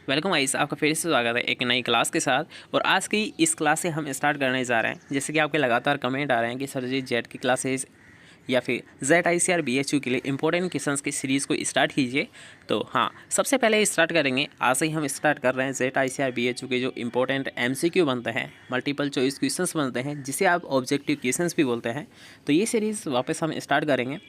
Welcome guys, आपका फिर से स्वागत है एक नई क्लास के साथ। और आज की इस क्लास से हम स्टार्ट करने जा रहे हैं। जैसे कि आपके लगातार कमेंट आ रहे हैं कि सर जी जेट की क्लासेस या फिर जेट ICR BHU के लिए इंपॉर्टेंट क्वेश्चंस की सीरीज़ को स्टार्ट कीजिए। तो हाँ, सबसे पहले स्टार्ट करेंगे। आज से ही हम स्टार्ट कर रहे हैं जेट ICR BHU के जो इंपॉर्टेंट MCQ बनते हैं, मल्टीपल चॉइस क्वेश्चंस बनते हैं, जिसे आप ऑब्जेक्टिव क्वेश्चंस भी बोलते हैं। तो ये सीरीज़ वापस हम स्टार्ट करेंगे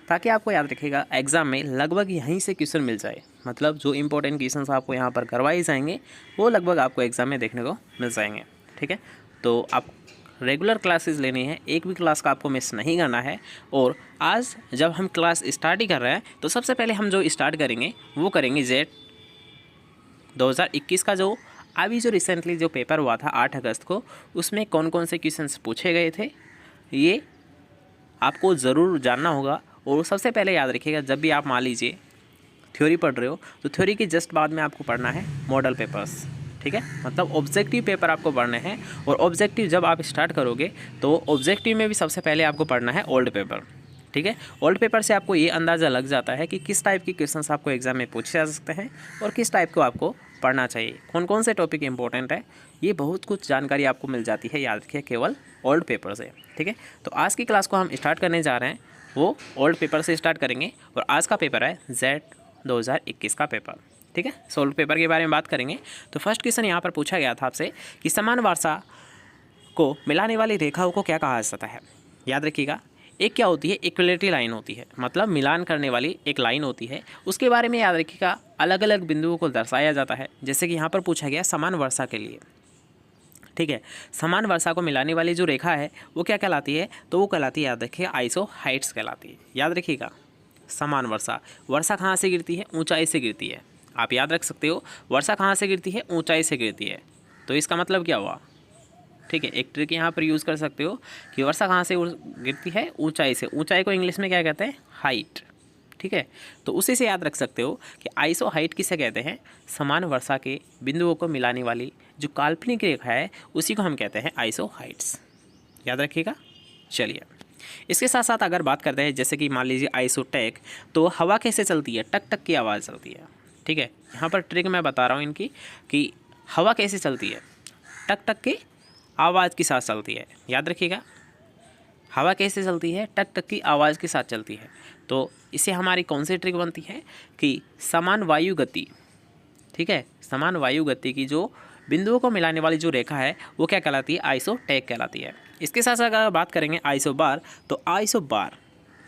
ताकि आपको याद रखिएगा एग्ज़ाम में लगभग यहीं से क्वेश्चन मिल जाए। मतलब जो इंपॉर्टेंट क्वेश्चंस आपको यहाँ पर करवाए जाएंगे वो लगभग आपको एग्ज़ाम में देखने को मिल जाएंगे। ठीक है, तो आप रेगुलर क्लासेस लेनी है, एक भी क्लास का आपको मिस नहीं करना है। और आज जब हम क्लास स्टार्ट ही कर रहे हैं तो सबसे पहले हम जो स्टार्ट करेंगे वो करेंगे जेट 2021 का जो अभी जो रिसेंटली जो पेपर हुआ था 8 अगस्त को, उसमें कौन कौन से क्वेश्चंस पूछे गए थे ये आपको ज़रूर जानना होगा। और सबसे पहले याद रखिएगा, जब भी आप मान लीजिए थ्योरी पढ़ रहे हो तो थ्योरी के जस्ट बाद में आपको पढ़ना है मॉडल पेपर्स। ठीक है, मतलब ऑब्जेक्टिव पेपर आपको पढ़ने हैं। और ऑब्जेक्टिव जब आप स्टार्ट करोगे तो ऑब्जेक्टिव में भी सबसे पहले आपको पढ़ना है ओल्ड पेपर। ठीक है, ओल्ड पेपर से आपको ये अंदाज़ा लग जाता है कि किस टाइप के क्वेश्चंस आपको एग्जाम में पूछे जा सकते हैं और किस टाइप को आपको पढ़ना चाहिए, कौन कौन से टॉपिक इंपॉर्टेंट है। ये बहुत कुछ जानकारी आपको मिल जाती है, याद रखिए, केवल ओल्ड पेपर से। ठीक है, तो आज की क्लास को हम स्टार्ट करने जा रहे हैं, वो ओल्ड पेपर से स्टार्ट करेंगे। और आज का पेपर है जेट 2021 का पेपर। ठीक है, ओल्ड पेपर के बारे में बात करेंगे। तो फर्स्ट क्वेश्चन यहाँ पर पूछा गया था आपसे कि समान वर्षा को मिलाने वाली रेखाओं को क्या कहा जाता है। याद रखिएगा, एक क्या होती है, इक्विलेटरल लाइन होती है, मतलब मिलान करने वाली एक लाइन होती है। उसके बारे में याद रखिएगा, अलग अलग बिंदुओं को दर्शाया जाता है। जैसे कि यहाँ पर पूछा गया समान वर्षा के लिए। ठीक है, समान वर्षा को मिलाने वाली जो रेखा है वो क्या कहलाती है, तो वो कहलाती है, याद रखिए, आइसोहाइड्स कहलाती है। याद रखिएगा, समान वर्षा, वर्षा कहाँ से गिरती है, ऊंचाई से गिरती है। आप याद रख सकते हो, वर्षा कहाँ से गिरती है, ऊंचाई से गिरती है। तो इसका मतलब क्या हुआ। ठीक है, एक ट्रिक यहाँ पर यूज़ कर सकते हो कि वर्षा कहाँ से गिरती है, ऊंचाई से। ऊंचाई को इंग्लिश में क्या कहते हैं, हाइट। ठीक है, तो उसी से याद रख सकते हो कि आइसो हाइट किसे कहते हैं, समान वर्षा के बिंदुओं को मिलाने वाली जो काल्पनिक रेखा है उसी को हम कहते हैं आइसो हाइट्स। याद रखिएगा। चलिए, इसके साथ साथ अगर बात करते हैं, जैसे कि मान लीजिए आइसोटेक, तो हवा कैसे चलती है, टक टक की आवाज़ चलती है। ठीक है, यहाँ पर ट्रिक मैं बता रहा हूँ इनकी कि हवा कैसे चलती है, टक टक की आवाज़ के साथ चलती है। याद रखिएगा, हवा कैसे चलती है, टक टक की आवाज़ के साथ चलती है। तो इससे हमारी कौन सी ट्रिक बनती है कि समान वायु गति। ठीक है, समान वायु गति की जो बिंदुओं को मिलाने वाली जो रेखा है वो क्या कहलाती है, आइसोटेक कहलाती है। इसके साथ साथ अगर बात करेंगे आइसोबार, तो आइसोबार,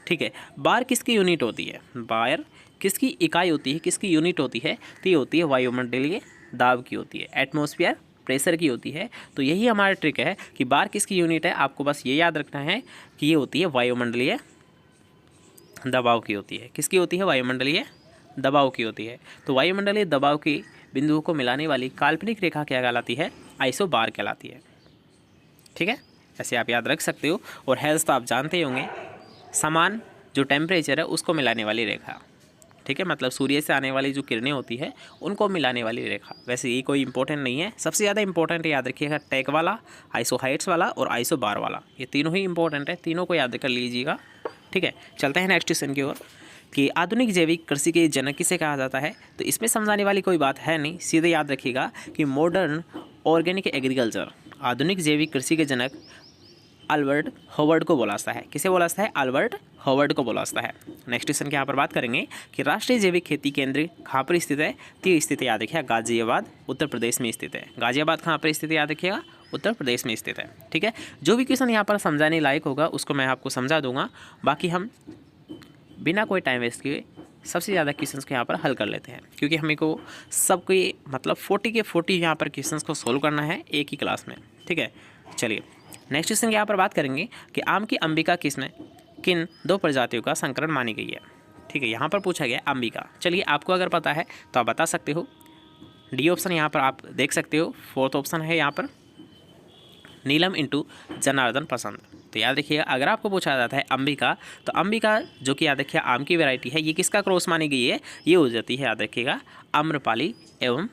ठीक है, बार किसकी यूनिट होती है, बार किसकी इकाई होती है, किसकी यूनिट होती है, तो ये होती है वायुमंडलीय दाब की होती है, एटमॉस्फेयर प्रेशर की होती है। तो यही हमारा ट्रिक है कि बार किसकी यूनिट है, आपको बस ये याद रखना है कि ये होती है वायुमंडलीय दबाव की होती है। किसकी होती है, वायुमंडलीय दबाव की होती है। तो वायुमंडलीय दबाव की बिंदुओं को मिलाने वाली काल्पनिक रेखा क्या कहलाती है, आइसोबार कहलाती है। ठीक है, ऐसे आप याद रख सकते हो। और हेल्स तो आप जानते ही होंगे, समान जो टेम्परेचर है उसको मिलाने वाली रेखा। ठीक है, मतलब सूर्य से आने वाली जो किरणें होती है उनको मिलाने वाली रेखा। वैसे ये कोई इंपॉर्टेंट नहीं है, सबसे ज़्यादा इंपॉर्टेंट याद रखिएगा टेक वाला, आइसोहाइट्स वाला और आइसोबार वाला, ये तीनों ही इंपॉर्टेंट है, तीनों को याद कर लीजिएगा। ठीक है, चलते हैं नेक्स्ट क्वेश्चन की ओर कि आधुनिक जैविक कृषि के जनक किसे कहा जाता है। तो इसमें समझाने वाली कोई बात है नहीं, सीधे याद रखिएगा कि मॉडर्न ऑर्गेनिक एग्रीकल्चर, आधुनिक जैविक कृषि के जनक अल्बर्ट हॉवर्ड को बोला जाता है। किसे बोला जाता है, अल्बर्ट हॉवर्ड को बोला जाता है। नेक्स्ट क्वेश्चन के यहाँ पर बात करेंगे कि राष्ट्रीय जैविक खेती केंद्र कहाँ पर स्थित है। तो ये स्थित याद रखिएगा गाजियाबाद, उत्तर प्रदेश में स्थित है। गाजियाबाद कहाँ पर स्थित है, याद रखिएगा, उत्तर प्रदेश में स्थित है। ठीक है, जो भी क्वेश्चन यहाँ पर समझाने लायक होगा उसको मैं आपको समझा दूंगा। बाकी हम बिना कोई टाइम वेस्ट किए सबसे ज़्यादा क्वेश्चंस को यहाँ पर हल कर लेते हैं, क्योंकि हमें को सबके मतलब 40 के 40 यहाँ पर क्वेश्चंस को सोल्व करना है एक ही क्लास में। ठीक है, चलिए नेक्स्ट क्वेश्चन यहाँ पर बात करेंगे कि आम की अंबिका किस्म किन दो प्रजातियों का संकरण मानी गई है। ठीक है, यहाँ पर पूछा गया अंबिका। चलिए, आपको अगर पता है तो आप बता सकते हो। डी ऑप्शन यहाँ पर आप देख सकते हो, फोर्थ ऑप्शन है यहाँ पर नीलम इंटू जनार्दन पसंद। तो याद रखिएगा, अगर आपको पूछा जाता है अंबिका, तो अंबिका जो कि याद रखिए आम की वैरायटी है, ये किसका क्रॉस मानी गई है, ये हो जाती है, याद रखिएगा, आम्रपाली एवं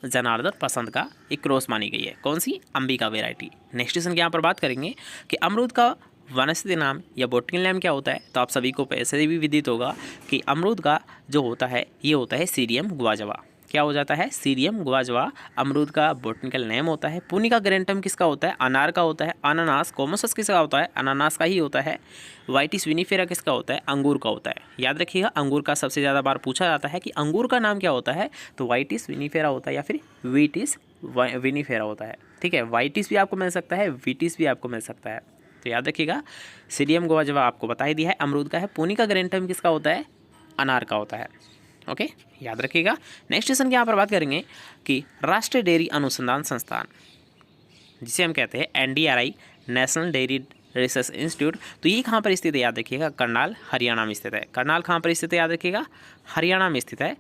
जनार्दन पसंद का एक क्रॉस मानी गई है। कौन सी, अंबिका वैरायटी। नेक्स्ट क्वेश्चन की यहाँ पर बात करेंगे कि अमरूद का वनस्पति नाम या बोटनिकल नेम क्या होता है। तो आप सभी को ऐसे भी विदित होगा कि अमरूद का जो होता है ये होता है सीरियम गुआजवा। क्या हो जाता है, सीरियम गुआजवा अमरूद का बोटनिकल नेम होता है। पुनिका ग्रैंडम किसका होता है, अनार का होता है। अनानास कोमोसस किसका होता है, अनानास का ही होता है। वाइटिस विनिफेरा किसका होता है, अंगूर का होता है। याद रखिएगा, अंगूर का सबसे ज़्यादा बार पूछा जाता है कि अंगूर का नाम क्या होता है, तो वाइटिस विनिफेरा होता है या फिर वीटिस विनिफेरा होता है। ठीक है, वाइटिस भी आपको मिल सकता है, वीटिस भी आपको मिल सकता है। तो याद रखिएगा, सीरियम गुआजवा आपको बता ही दिया है, अमरूद का है। पुनिका ग्रैंडम किसका होता है, अनार का होता है। ओके, याद रखिएगा। नेक्स्ट क्वेश्चन की यहाँ पर बात करेंगे कि राष्ट्रीय डेयरी अनुसंधान संस्थान, जिसे हम कहते हैं NDRI, national dairy research institute, तो ये कहाँ पर स्थित है, याद रखिएगा, करनाल हरियाणा में स्थित है। करनाल कहाँ पर स्थित है, याद रखिएगा, हरियाणा में स्थित है।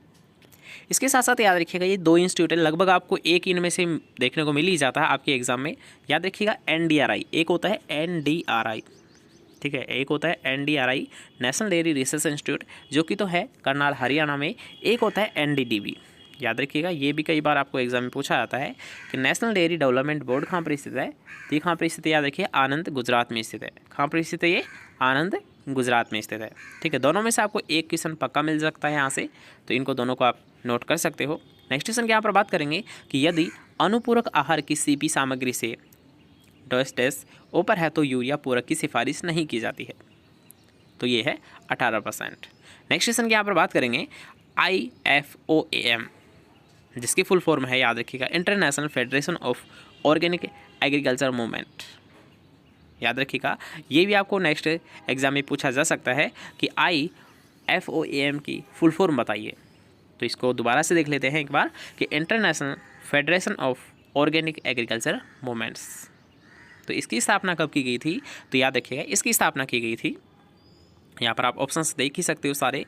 इसके साथ साथ याद रखिएगा, ये 2 इंस्टीट्यूट है, लगभग आपको एक इनमें से देखने को मिल ही जाता है आपके एग्जाम में। याद रखिएगा, NDRI, एक होता है NDRI, ठीक है, एक होता है NDRI, national dairy research institute, जो कि तो है करनाल हरियाणा में। एक होता है NDDB। याद रखिएगा, ये भी कई बार आपको एग्जाम में पूछा जाता है कि नेशनल डेयरी डेवलपमेंट बोर्ड कहाँ पर स्थित है, तो ये कहाँ पर स्थित है, याद रखिए, आनंद गुजरात में स्थित है। कहाँ पर स्थित है, ये आनंद गुजरात में स्थित है। ठीक है, दोनों में से आपको एक क्वेश्चन पक्का मिल सकता है यहाँ से, तो इनको दोनों को आप नोट कर सकते हो। नेक्स्ट क्वेश्चन की यहाँ पर बात करेंगे कि यदि अनुपूरक आहार की CP सामग्री से डॉस ऊपर है तो यूरिया पूरक की सिफारिश नहीं की जाती है, तो ये है 18%। नेक्स्ट क्वेश्चन की यहाँ पर बात करेंगे IFOAM, जिसकी फुल फॉर्म है, याद रखिएगा, international federation of organic agriculture movement. याद रखिएगा, ये भी आपको नेक्स्ट एग्जाम में पूछा जा सकता है कि IFOAM की फुल फॉर्म बताइए। तो इसको दोबारा से देख लेते हैं एक बार कि international federation of organic agriculture movements, तो इसकी स्थापना कब की गई थी, तो याद रखिएगा, इसकी स्थापना की गई थी, यहाँ पर आप ऑप्शंस देख ही सकते हो सारे,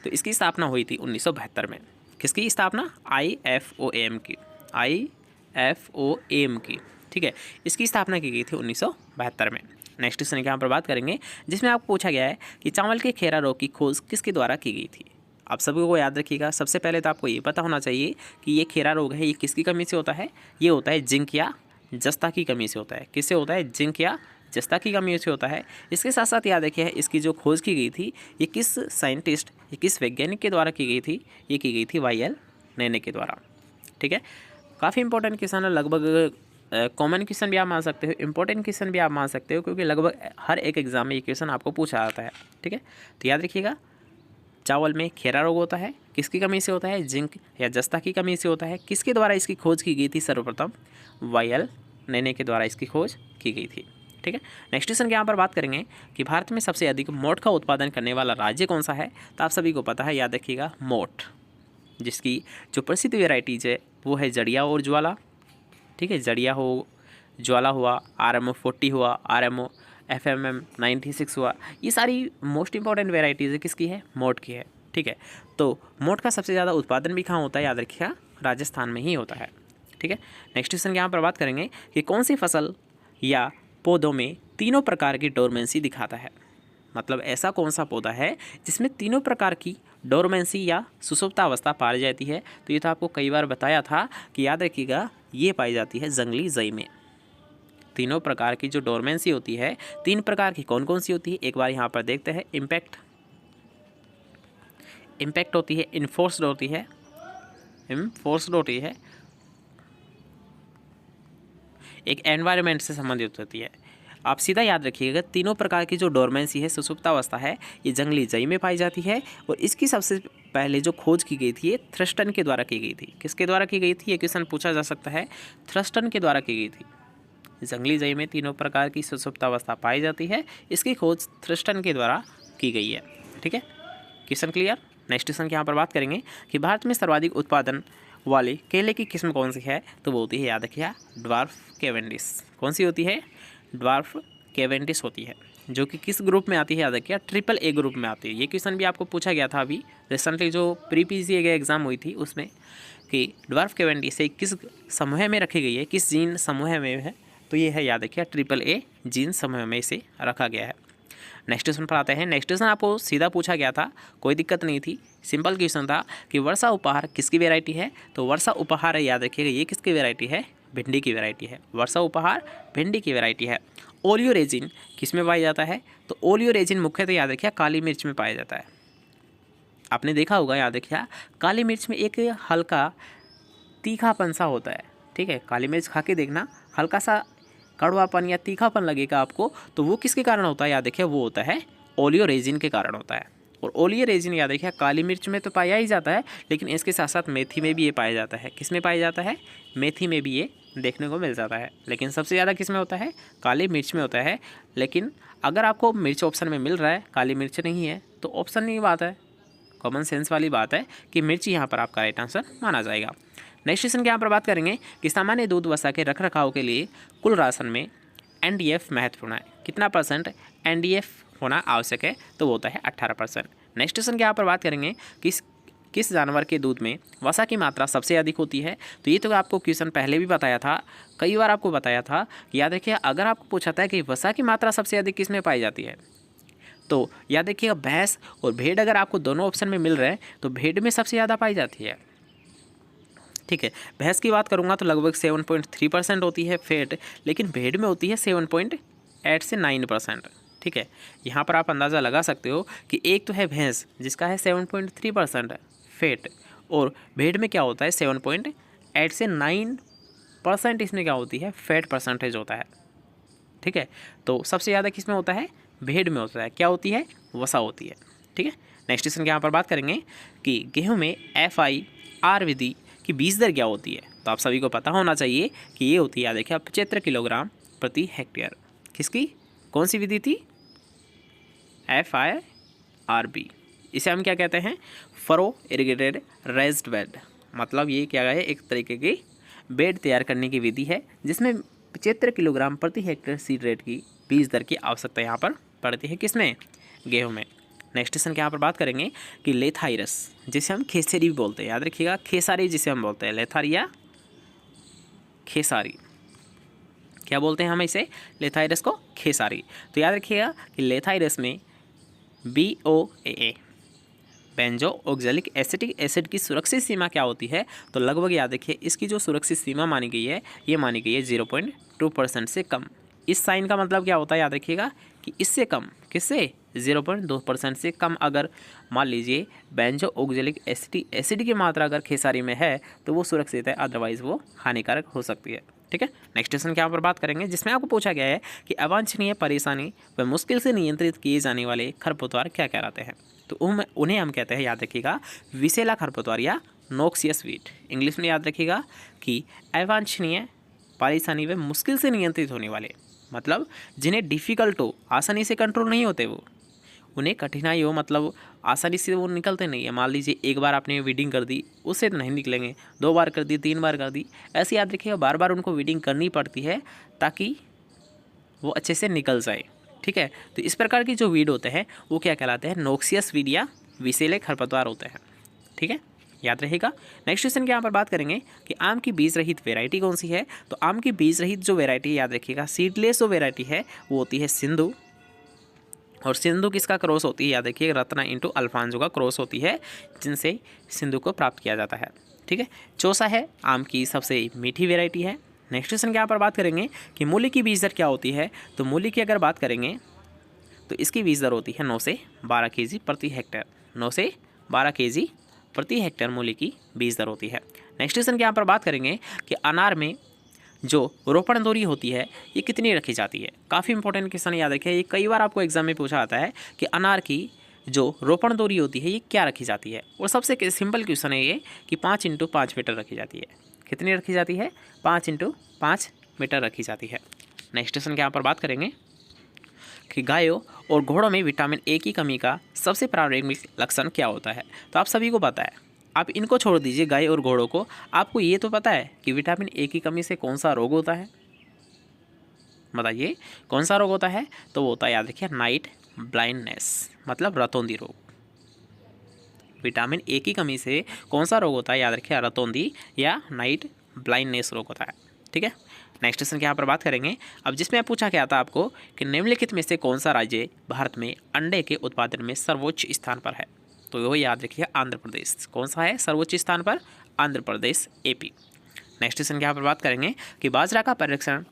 तो इसकी स्थापना हुई थी 1972 में। किसकी स्थापना, IFOAM की, IFOAM की। ठीक है, इसकी स्थापना की गई थी 1972 में। नेक्स्ट क्वेश्चन की यहाँ पर बात करेंगे, जिसमें आपको पूछा गया है कि चावल के खेरा रोग की खोज किसके द्वारा की गई थी। आप सभी को याद रखिएगा, सबसे पहले तो आपको ये पता होना चाहिए कि ये खेरा रोग है, ये किसकी कमी से होता है, ये होता है जिंक या जस्ता की कमी से होता है। किससे होता है, जिंक या जस्ता की कमी से होता है। इसके साथ साथ याद रखिए, इसकी जो खोज की गई थी, ये किस साइंटिस्ट, ये किस वैज्ञानिक के द्वारा की गई थी, ये की गई थी YL नैने के द्वारा। ठीक है, काफ़ी इंपॉर्टेंट क्वेश्चन है, लगभग कॉमन क्वेश्चन भी आप मान सकते हो, इंपॉर्टेंट क्वेश्चन भी आप मान सकते हो, क्योंकि लगभग हर एक एग्जाम में ये क्वेश्चन आपको पूछा जाता है। ठीक है, तो याद रखिएगा, चावल में खेरा रोग होता है, किसकी कमी से होता है, जिंक या जस्ता की कमी से होता है। किसके द्वारा इसकी खोज की गई थी, सर्वप्रथम YL नैने के द्वारा इसकी खोज की गई थी। ठीक है, नेक्स्ट क्वेश्चन के यहाँ पर बात करेंगे कि भारत में सबसे अधिक मोठ का उत्पादन करने वाला राज्य कौन सा है, तो आप सभी को पता है, याद रखिएगा, मोठ, जिसकी जो प्रसिद्ध वेराइटीज़ है वो है जड़िया और ज्वाला। ठीक है, जड़िया हो, ज्वाला हुआ, RMO 40 हुआ, RMO FMM 96 हुआ, ये सारी मोस्ट इंपॉर्टेंट वेराइटीज़ है, किसकी है, मोठ की है। ठीक है, तो मोठ का सबसे ज़्यादा उत्पादन भी कहाँ होता है, याद रखिएगा, राजस्थान में ही होता है। ठीक है, नेक्स्ट क्वेश्चन यहाँ पर बात करेंगे कि कौन सी फसल या पौधों में तीनों प्रकार की डोरमेंसी दिखाता है, मतलब ऐसा कौन सा पौधा है जिसमें तीनों प्रकार की डोरमेंसी या सुसुप्तावस्था पाई जाती है, तो ये तो आपको कई बार बताया था कि याद रखिएगा, ये पाई जाती है जंगली जई में। तीनों प्रकार की जो डोरमेंसी होती है, 3 प्रकार की कौन कौन सी होती है, एक बार यहाँ पर देखते हैं। इम्पैक्ट होती है, इन्फोर्स्ड होती है, एक एनवायरनमेंट से संबंधित होती है। आप सीधा याद रखिएगा, तीनों प्रकार की जो डोरमेंसी है, सुसुप्तावस्था है, ये जंगली जई में पाई जाती है। और इसकी सबसे पहले जो खोज की गई थी, ये थ्रस्टन के द्वारा की गई थी। किसके द्वारा की गई थी, ये क्वेश्चन पूछा जा सकता है, थ्रस्टन के द्वारा की गई थी। जंगली जई में तीनों प्रकार की सुसुप्तावस्था पाई जाती है, इसकी खोज थ्रस्टन के द्वारा की गई है। ठीक है, क्वेश्चन क्लियर। नेक्स्ट क्वेश्चन की यहाँ पर बात करेंगे कि भारत में सर्वाधिक उत्पादन वाली केले की किस्म कौन सी है, तो वो होती है, याद रखिए, ड्वार्फ कैवेंडिश। कौन सी होती है, ड्वार्फ कैवेंडिश होती है, जो कि किस ग्रुप में आती है, याद रखिए, AAA ग्रुप में आती है। ये क्वेश्चन भी आपको पूछा गया था अभी रिसेंटली जो प्री PGA एग्जाम हुई थी उसमें, कि ड्वार्फ कैवेंडिश किस समूह में रखी गई है, किस जीन समूह में है, तो ये है, याद रखिए, AAA जीन समूह में इसे रखा गया है। नेक्स्ट क्वेश्चन पर आते हैं। नेक्स्ट क्वेश्चन आपको सीधा पूछा गया था, कोई दिक्कत नहीं थी, सिंपल क्वेश्चन था कि वर्षा उपहार किसकी वेराइटी है, तो वर्षा उपहार है, याद रखिएगा, ये किसकी वेराइटी है, भिंडी की वेराइटी है। वर्षा उपहार भिंडी की वेराइटी है। ओलियो रेजिन किस में पाया जाता है, तो ओलियो रेजिन मुख्यतः, याद रखिए, काली मिर्च में पाया जाता है। आपने देखा होगा, याद रखिए, काली मिर्च में एक हल्का तीखापन सा होता है। ठीक है, काली मिर्च खा के देखना, हल्का सा कड़वापन या तीखापन लगेगा आपको, तो वो किसके कारण होता है? याद रखिए, वो होता है ओलियोरेजिन के कारण होता है। और ओलियोरेजिन याद रखिए काली मिर्च में तो पाया ही जाता है, लेकिन इसके साथ साथ मेथी में भी ये पाया जाता है। किस में पाया जाता है? मेथी में भी ये देखने को मिल जाता है, लेकिन सबसे ज़्यादा किस में होता है? काली मिर्च में होता है। लेकिन अगर आपको मिर्च ऑप्शन में मिल रहा है, काली मिर्च नहीं है, तो ऑप्शन नहीं बात है, कॉमन सेंस वाली बात है कि मिर्च यहाँ पर आपका राइट आंसर माना जाएगा। नेक्स्ट क्वेश्चन के यहाँ पर बात करेंगे कि सामान्य दूध वसा के रखरखाव के लिए कुल राशन में NDF महत्वपूर्ण है। कितना % NDF होना आवश्यक है? तो वो होता है 18%। नेक्स्ट क्वेश्चन के यहाँ पर बात करेंगे किस जानवर के दूध में वसा की मात्रा सबसे अधिक होती है? तो ये तो आपको क्वेश्चन पहले भी बताया था, कई बार आपको बताया था। याद रखिए, अगर आपको पूछा था कि वसा की मात्रा सबसे अधिक किस में पाई जाती है, तो याद रखिएगा भैंस और भेड़, अगर आपको दोनों ऑप्शन में मिल रहे हैं तो भेड़ में सबसे ज़्यादा पाई जाती है। ठीक है, भैंस की बात करूँगा तो लगभग 7.3% होती है फैट, लेकिन भेड़ में होती है 7.8 से 9%। ठीक है, यहाँ पर आप अंदाज़ा लगा सकते हो कि एक तो है भैंस जिसका है 7.3% फैट, और भेड़ में क्या होता है 7.8 से 9% इसमें क्या होती है? फैट परसेंटेज होता है। ठीक है, तो सबसे ज़्यादा किस में होता है? भेड़ में होता है। क्या होती है? वसा होती है। ठीक है, नेक्स्ट क्वेश्चन के यहाँ पर बात करेंगे कि गेहूं में FIR विधि की बीज दर क्या होती है? तो आप सभी को पता होना चाहिए कि ये होती है, देखिए, 75 किलोग्राम प्रति हेक्टेयर। किसकी? कौन सी विधि थी? FIRB। इसे हम क्या कहते हैं? Furrow irrigated raised bed. मतलब ये क्या है? एक तरीके की बेड तैयार करने की विधि है जिसमें 75 किलोग्राम प्रति हेक्टेयर सीड रेट की बीज दर की आवश्यकता यहाँ पर पड़ती है। किसमें? गेहूं में। नेक्स्ट क्वेश्चन के यहाँ पर बात करेंगे कि लेथाइरस, जिसे हम खेसारी भी बोलते हैं, याद रखिएगा, खेसारी जिसे हम बोलते हैं, लेथारी या खेसारी, क्या बोलते हैं हम इसे? लेथाइरस को खेसारी। तो याद रखिएगा कि लेथाइरस में BOAA, benzo oxalic acetic acid की सुरक्षित सीमा क्या होती है? तो लगभग याद रखिए, इसकी जो सुरक्षित सीमा मानी गई है, ये मानी गई है 0.2% से कम। इस साइन का मतलब क्या होता है? याद रखिएगा कि इससे कम, किससे? 0.2% से कम अगर मान लीजिए बेंजो ऑक्जेलिक एसिड की मात्रा अगर खेसारी में है तो वो सुरक्षित है, अदरवाइज वो हानिकारक हो सकती है। ठीक है, नेक्स्ट क्वेश्चन के यहाँ पर बात करेंगे जिसमें आपको पूछा गया है कि अवांछनीय, परेशानी व मुश्किल से नियंत्रित किए जाने वाले खरपतवार क्या कहलाते हैं? तो उन्हें हम कहते हैं, याद रखिएगा, विषैला खरपतवार या नोक्सियस वीट। इंग्लिश में याद रखिएगा कि अवांछनीय, परेशानी व मुश्किल से नियंत्रित होने वाले, मतलब जिन्हें डिफ़िकल्ट हो, आसानी से कंट्रोल नहीं होते, वो उन्हें कठिनाई हो, मतलब आसानी से वो निकलते नहीं है। मान लीजिए एक बार आपने वीडिंग कर दी, उससे तो नहीं निकलेंगे, 2 बार कर दी, 3 बार कर दी, ऐसे याद रखिएगा बार बार उनको वीडिंग करनी पड़ती है ताकि वो अच्छे से निकल जाए। ठीक है, तो इस प्रकार की जो वीड होते हैं वो क्या कहलाते हैं? नोक्सियस वीड या विषैले खरपतवार होते हैं। ठीक है, याद रहेगा। नेक्स्ट क्वेश्चन के यहाँ पर बात करेंगे कि आम की बीज रहित वेराइटी कौन सी है? तो आम की बीज रहित जो वेराइटी, याद रखिएगा, सीडलेस जो वेराइटी है वो होती है सिंधु। और सिंधु किसका क्रॉस होती है? याद रखिए, रत्ना इंटू अल्फांजो का क्रॉस होती है, जिनसे सिंधु को प्राप्त किया जाता है। ठीक है, चौसा है आम की सबसे मीठी वेराइटी है। नेक्स्ट क्वेश्चन के यहाँ पर बात करेंगे कि मूली की बीज दर क्या होती है? तो मूली की अगर बात करेंगे तो इसकी बीज दर होती है 9 से 12 kg प्रति हेक्टेयर। 9 से 12 kg प्रति हेक्टेयर मूली की बीज दर होती है। नेक्स्ट क्वेश्चन के यहाँ पर बात करेंगे कि अनार में जो रोपण दूरी होती है ये कितनी रखी जाती है? काफ़ी इंपॉर्टेंट क्वेश्चन, याद रखिए, ये कई बार आपको एग्जाम में पूछा जाता है कि अनार की जो रोपण दूरी होती है ये क्या रखी जाती है। और सबसे सिंपल क्वेश्चन है ये कि 5 × 5 मीटर रखी जाती है। कितनी रखी जाती है? 5 × 5 मीटर रखी जाती है। नेक्स्ट क्वेश्चन के यहाँ पर बात करेंगे कि गायों और घोड़ों में विटामिन ए की कमी का सबसे प्रारंभिक लक्षण क्या होता है? तो आप सभी को पता है, आप इनको छोड़ दीजिए, गाय और घोड़ों को, आपको ये तो पता है कि विटामिन ए की कमी से कौन सा रोग होता है? बताइए कौन सा रोग होता है? तो वो होता है, याद रखिए, नाइट ब्लाइंडनेस, मतलब रतौंधी रोग। विटामिन ए की कमी से कौन सा रोग होता है? याद रखिए, रतौंधी या नाइट ब्लाइंडनेस रोग होता है। ठीक है, नेक्स्ट क्वेश्चन की यहाँ पर बात करेंगे अब, जिसमें पूछा गया था आपको कि निम्नलिखित में से कौन सा राज्य भारत में अंडे के उत्पादन में सर्वोच्च स्थान पर है? तो वो याद रखिए, आंध्र प्रदेश। कौन सा है सर्वोच्च स्थान पर? Andhra Pradesh, AP। Next question की यहाँ पर बात करेंगे कि बाजरा का परीक्षण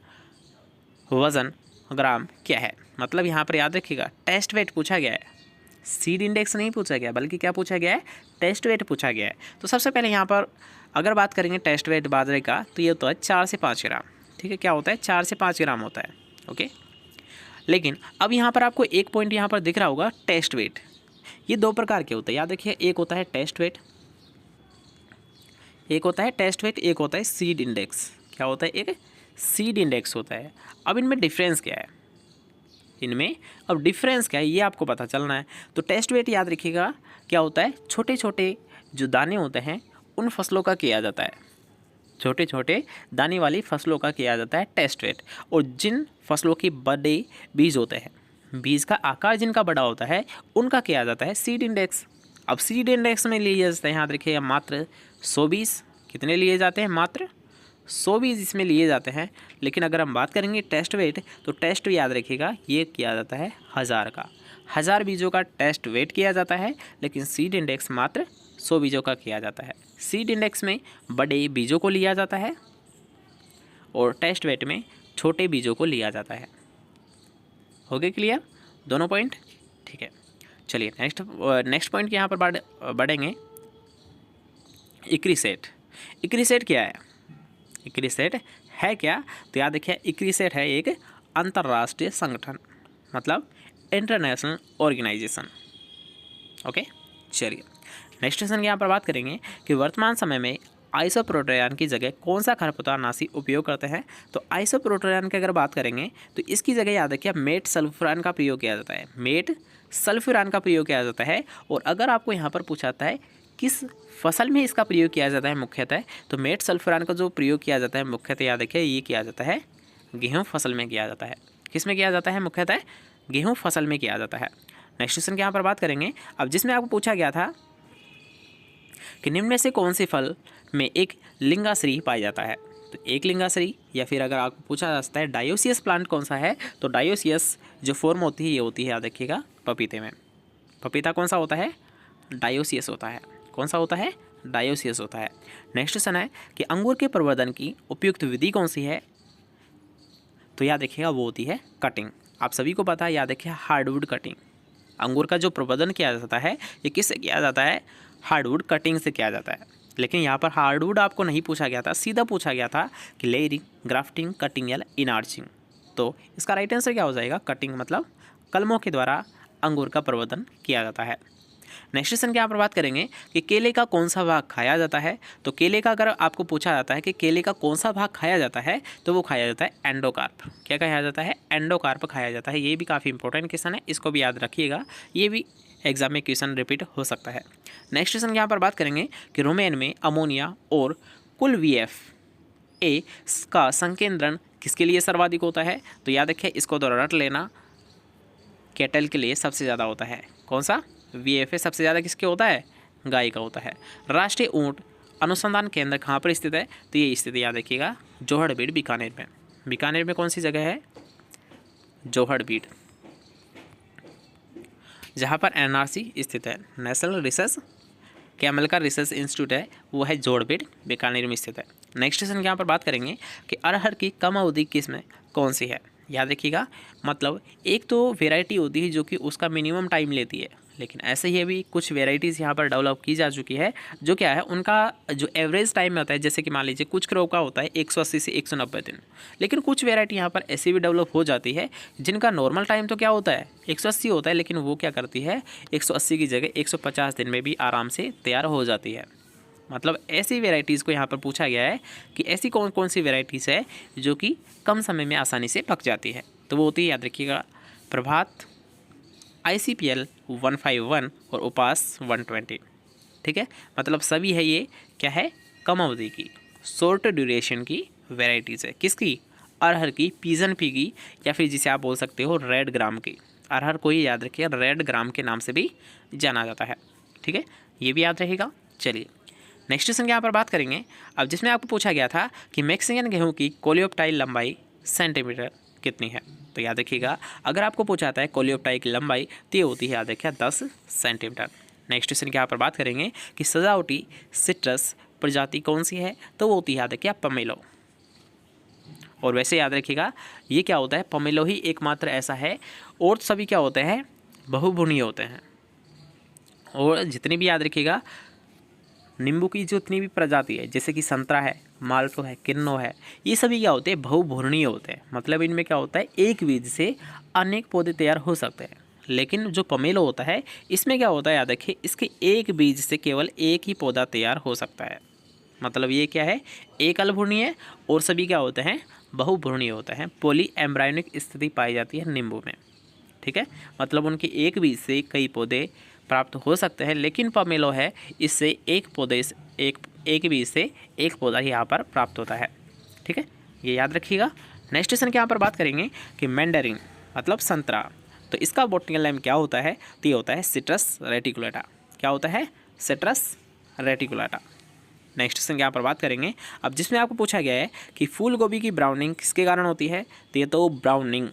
वजन ग्राम क्या है? मतलब यहाँ पर याद रखिएगा टेस्ट वेट पूछा गया है सीड इंडेक्स नहीं पूछा गया, बल्कि क्या पूछा गया है, टेस्ट वेट पूछा गया है। तो सबसे पहले यहाँ पर अगर बात करेंगे टेस्ट वेट बाजरे का, तो ये होता है 4 से 5 ग्राम। ठीक है, क्या होता है, 4 से 5 ग्राम होता है। ओके, लेकिन अब यहाँ पर आपको एक पॉइंट यहाँ पर दिख रहा होगा, टेस्ट वेट। ये दो प्रकार के होते हैं, याद रखिए, एक होता है टेस्ट वेट, एक होता है टेस्ट वेट, एक होता है सीड इंडेक्स। क्या होता है, एक सीड इंडेक्स होता है। अब इनमें डिफरेंस क्या है, इनमें अब डिफरेंस क्या है ये आपको पता चलना है। तो टेस्ट वेट याद रखिएगा क्या होता है, छोटे छोटे जो दाने होते हैं उन फसलों का किया जाता है, छोटे छोटे दाने वाली फसलों का किया जाता है टेस्ट वेट। और जिन फसलों के बड़े बीज होते हैं, बीज का आकार जिनका बड़ा होता है, उनका किया जाता है सीड इंडेक्स। अब सीड इंडेक्स में लिए जाते हैं, याद रखिएगा, मात्र 100 बीज। कितने लिए जाते हैं, मात्र 100 बीज इसमें लिए जाते हैं। लेकिन अगर हम बात करेंगे टेस्ट वेट, तो टेस्ट याद रखिएगा ये किया जाता है 1000 का, 1000 बीजों का टेस्ट वेट किया जाता है। लेकिन सीड इंडेक्स मात्र 100 बीजों का किया जाता है। सीड इंडेक्स में बड़े बीजों को लिया जाता है और टेस्ट वेट में छोटे बीजों को लिया जाता है। हो गए क्लियर दोनों पॉइंट? ठीक है, चलिए नेक्स्ट पॉइंट के यहाँ पर बढ़ेंगे। इक्रीसेट। इक्रीसेट क्या है, इक्रीसेट है क्या, तो याद रखिए, इक्रीसेट है एक अंतर्राष्ट्रीय संगठन, मतलब इंटरनेशनल ऑर्गेनाइजेशन। ओके, चलिए नेक्स्ट क्वेश्चन की यहाँ पर बात करेंगे कि वर्तमान समय में आइसोप्रोटेरियन की जगह कौन सा खरपतवारनाशी उपयोग करते हैं। तो आइसोप्रोटेरियन की अगर बात करेंगे तो इसकी जगह याद रखिए मेट सल्फ्यूरान का प्रयोग किया जाता है, मेट सल्फ्यूरान का प्रयोग किया जाता है। और अगर आपको यहाँ पर पूछा जाता है किस फसल में इसका प्रयोग किया जाता है मुख्यतः, तो मेट सल्फ्यूरान का जो प्रयोग किया जाता है मुख्यतः याद रखिए ये किया जाता है गेहूँ फसल में किया जाता है। किस में किया जाता है, मुख्यतः गेहूँ फसल में किया जाता है। नेक्स्ट क्वेश्चन की यहाँ पर बात करेंगे, अब जिसमें आपको पूछा गया था कि निम्न में से कौन से फल में एक लिंगाश्री पाया जाता है। तो एक लिंगाश्री, या फिर अगर आपको पूछा जाता है डायोसियस प्लांट कौन सा है, तो डायोसियस जो फॉर्म होती है ये होती है, याद रखिएगा, पपीते में। पपीता कौन सा होता है, डायोसियस होता है। कौन सा होता है, डायोसियस होता है। नेक्स्ट क्वेश्चन है कि अंगूर के प्रवर्धन की उपयुक्त विधि कौन सी है, तो याद रखिएगा वो होती है कटिंग। आप सभी को पता है, याद रखिए, हार्डवुड कटिंग। अंगूर का जो प्रवर्धन किया जाता है ये किससे किया जाता है, हार्डवुड कटिंग से किया जाता है। लेकिन यहाँ पर हार्डवुड आपको नहीं पूछा गया था, सीधा पूछा गया था कि लेयरिंग, ग्राफ्टिंग, कटिंग या इनार्चिंग। तो इसका राइट आंसर क्या हो जाएगा, कटिंग, मतलब कलमों के द्वारा अंगूर का प्रवर्धन किया जाता है। नेक्स्ट क्वेश्चन की यहाँ पर बात करेंगे कि केले का कौन सा भाग खाया जाता है। तो केले का अगर आपको पूछा जाता है कि केले का कौन सा भाग खाया जाता है, तो वो खाया जाता है एंडोकार्प। क्या खाया जाता है, एंडोकार्प खाया जाता है। ये भी काफ़ी इंपॉर्टेंट क्वेश्चन है, इसको भी याद रखिएगा, ये भी एग्जाम में क्वेश्चन रिपीट हो सकता है। नेक्स्ट क्वेश्चन यहाँ पर बात करेंगे कि रोमेन में अमोनिया और कुल VFA का संकेंद्रण किसके लिए सर्वाधिक होता है। तो याद रखिए, इसको तो रट लेना, कैटल के लिए सबसे ज़्यादा होता है। कौन सा, VFA सबसे ज़्यादा किसके होता है, गाय का होता है। राष्ट्रीय ऊँट अनुसंधान केंद्र कहाँ पर स्थित है, तो ये स्थिति याद रखिएगा जोहड़बीड़, बीकानेर में। बीकानेर में कौन सी जगह है, जोहड़बीड़, जहाँ पर NRC स्थित है, नेशनल रिसर्च कैमल का रिसर्च इंस्टीट्यूट है, वो है जोहड़बीड़, बीकानेर में स्थित है। नेक्स्ट क्वेश्चन यहाँ पर बात करेंगे कि अरहर की कम अवधि किस्म कौन सी है। याद रखिएगा, मतलब एक तो वेराइटी होती है जो कि उसका मिनिमम टाइम लेती है, लेकिन ऐसे ही अभी कुछ वेराइटीज़ यहाँ पर डेवलप की जा चुकी है, जो क्या है, उनका जो एवरेज टाइम में होता है, जैसे कि मान लीजिए कुछ क्रॉप का होता है 180 से 190 दिन, लेकिन कुछ वेराइटी यहाँ पर ऐसी भी डेवलप हो जाती है जिनका नॉर्मल टाइम तो क्या होता है 180 होता है, लेकिन वो क्या करती है 180 की जगह 150 दिन में भी आराम से तैयार हो जाती है। मतलब ऐसी वेराइटीज़ को यहाँ पर पूछा गया है कि ऐसी कौन कौन सी वेराइटीज़ है जो कि कम समय में आसानी से पक जाती है। तो वो होती है, याद रखिएगा, प्रभात, ICPL 151 और उपास 120। ठीक है, मतलब सभी है ये क्या है, कम अवधि की, शॉर्ट ड्यूरेशन की वेराइटीज़ है। किसकी, अरहर की, पिजन पी की, या फिर जिसे आप बोल सकते हो रेड ग्राम की। अरहर को ही याद रखिए रेड ग्राम के नाम से भी जाना जाता है। ठीक है, ये भी याद रहेगा। चलिए नेक्स्ट क्वेश्चन की यहाँ पर बात करेंगे, अब जिसमें आपको पूछा गया था कि मैक्सिकन गेहूँ की कोलियोप्टाइल लंबाई सेंटीमीटर कितनी है। तो याद रखिएगा, अगर आपको पूछा जाता है कोलियोप्टाइल की लंबाई, तो ये होती है, याद रखिए, 10 सेंटीमीटर। नेक्स्ट क्वेश्चन की यहाँ पर बात करेंगे कि सजावटी सिट्रस प्रजाति कौन सी है, तो वो होती है, याद रखिए, पमेलो। और वैसे याद रखिएगा ये क्या होता है, पमेलो ही एकमात्र ऐसा है, और सभी क्या होते हैं, बहुभुनी होते हैं। और जितनी भी याद रखिएगा नींबू की जितनी भी प्रजाति है, जैसे कि संतरा है, माल्टो है, किन्नो है, ये सभी क्या होते हैं, बहुभुर्णीय होते हैं। मतलब इनमें क्या होता है, एक बीज से अनेक पौधे तैयार हो सकते हैं। लेकिन जो पमेलो होता है इसमें क्या होता है, याद रखिए, इसके एक बीज से केवल एक ही पौधा तैयार हो सकता है। मतलब ये क्या है, एक अल्भुर्णीय और सभी क्या होते हैं, बहुभुर्णीय होते हैं। पॉली एम्ब्रायोनिक स्थिति पाई जाती है नींबू में। ठीक है, मतलब उनके एक बीज से कई पौधे प्राप्त हो सकते हैं, लेकिन पमेलो है इससे एक पौधे से एक बीज से एक पौधा यहाँ पर प्राप्त होता है। ठीक है, ये याद रखिएगा। नेक्स्ट क्वेश्चन के यहाँ पर बात करेंगे कि मैंडरिन मतलब संतरा, तो इसका बॉटनिकल नेम क्या होता है, तो ये होता है सिट्रस रेटिकुलेटा। क्या होता है, सिट्रस रेटिकुलेटा। नेक्स्ट क्वेश्चन के यहाँ पर बात करेंगे अब, जिसमें आपको पूछा गया है कि फूल गोभी की ब्राउनिंग किसके कारण होती है, तो ये तो ब्राउनिंग,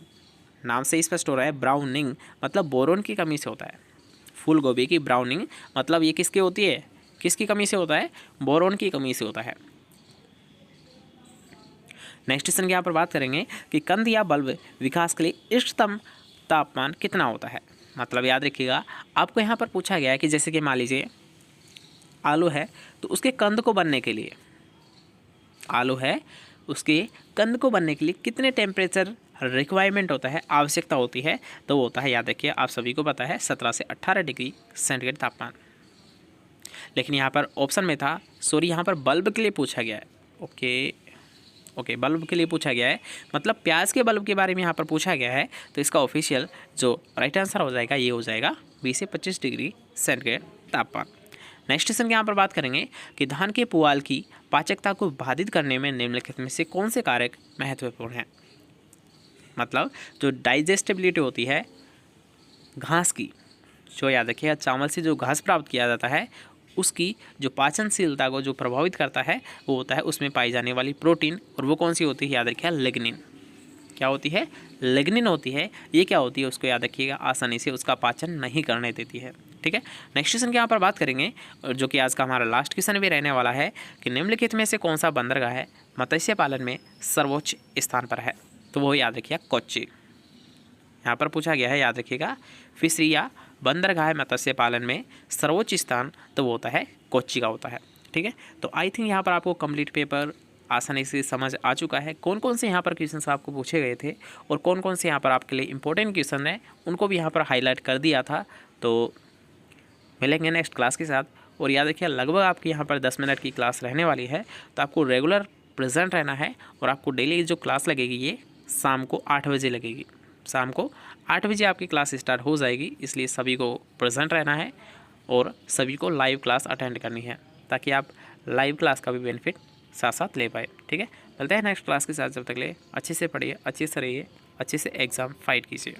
नाम से स्पष्ट हो रहा है, ब्राउनिंग मतलब बोरोन की कमी से होता है। फूल गोभी की ब्राउनिंग मतलब ये किसकी होती है, किसकी कमी से होता है, बोरोन की कमी से होता है। नेक्स्ट क्वेश्चन के यहाँ पर बात करेंगे कि कंद या बल्ब विकास के लिए इष्टतम तापमान कितना होता है। मतलब याद रखिएगा, आपको यहाँ पर पूछा गया है कि जैसे कि मान लीजिए आलू है, तो उसके कंद को बनने के लिए, आलू है उसके कंद को बनने के लिए कितने टेम्परेचर रिक्वायरमेंट होता है, आवश्यकता होती है, तो वो होता है, याद रखिए, आप सभी को पता है 17 से 18 डिग्री सेंटीग्रेड तापमान। लेकिन यहाँ पर ऑप्शन में था, सॉरी यहाँ पर बल्ब के लिए पूछा गया है। ओके, बल्ब के लिए पूछा गया है, मतलब प्याज के बल्ब के बारे में यहाँ पर पूछा गया है, तो इसका ऑफिशियल जो राइट आंसर हो जाएगा ये हो जाएगा 20 से 25 डिग्री सेंटीग्रेड तापमान। नेक्स्ट क्वेश्चन के यहाँ पर बात करेंगे कि धान के पुआल की पाचकता को बाधित करने में निम्नलिखित में से कौन से कारक महत्वपूर्ण हैं। मतलब जो डाइजेस्टिबिलिटी होती है घास की, जो याद रखिएगा चावल से जो घास प्राप्त किया जाता है उसकी जो पाचनशीलता को जो प्रभावित करता है वो होता है उसमें पाई जाने वाली प्रोटीन, और वो कौन सी होती है, याद रखिएगा लिग्निन। क्या होती है, लिग्निन होती है। ये क्या होती है, उसको याद रखिएगा, आसानी से उसका पाचन नहीं करने देती है। ठीक है, नेक्स्ट क्वेश्चन के यहाँ पर बात करेंगे, और जो कि आज का हमारा लास्ट क्वेश्चन भी रहने वाला है कि निम्नलिखित में से कौन सा बंदरगाह है मत्स्य पालन में सर्वोच्च स्थान पर है, तो वो याद रखिएगा कोच्चि। यहाँ पर पूछा गया है, याद रखिएगा, फिशरी या बंदरगाह मत्स्य पालन में सर्वोच्च स्थान तो वो होता है कोच्चि का होता है। ठीक है, तो आई थिंक यहाँ पर आपको कंप्लीट पेपर आसानी से समझ आ चुका है। कौन कौन से यहाँ पर क्वेश्चन आपको पूछे गए थे और कौन कौन से यहाँ पर आपके लिए इंपॉर्टेंट क्वेश्चन है उनको भी यहाँ पर हाईलाइट कर दिया था। तो मिलेंगे नेक्स्ट क्लास के साथ, और याद रखिए लगभग आपकी यहाँ पर 10 मिनट की क्लास रहने वाली है, तो आपको रेगुलर प्रेजेंट रहना है, और आपको डेली जो क्लास लगेगी ये शाम को 8 बजे लगेगी। शाम को 8 बजे आपकी क्लास स्टार्ट हो जाएगी, इसलिए सभी को प्रेजेंट रहना है और सभी को लाइव क्लास अटेंड करनी है, ताकि आप लाइव क्लास का भी बेनिफिट साथ साथ ले पाए। ठीक है, मिलते हैं नेक्स्ट क्लास के साथ, जब तक ले अच्छे से पढ़िए, अच्छे से रहिए, अच्छे से एग्ज़ाम फाइट कीजिए।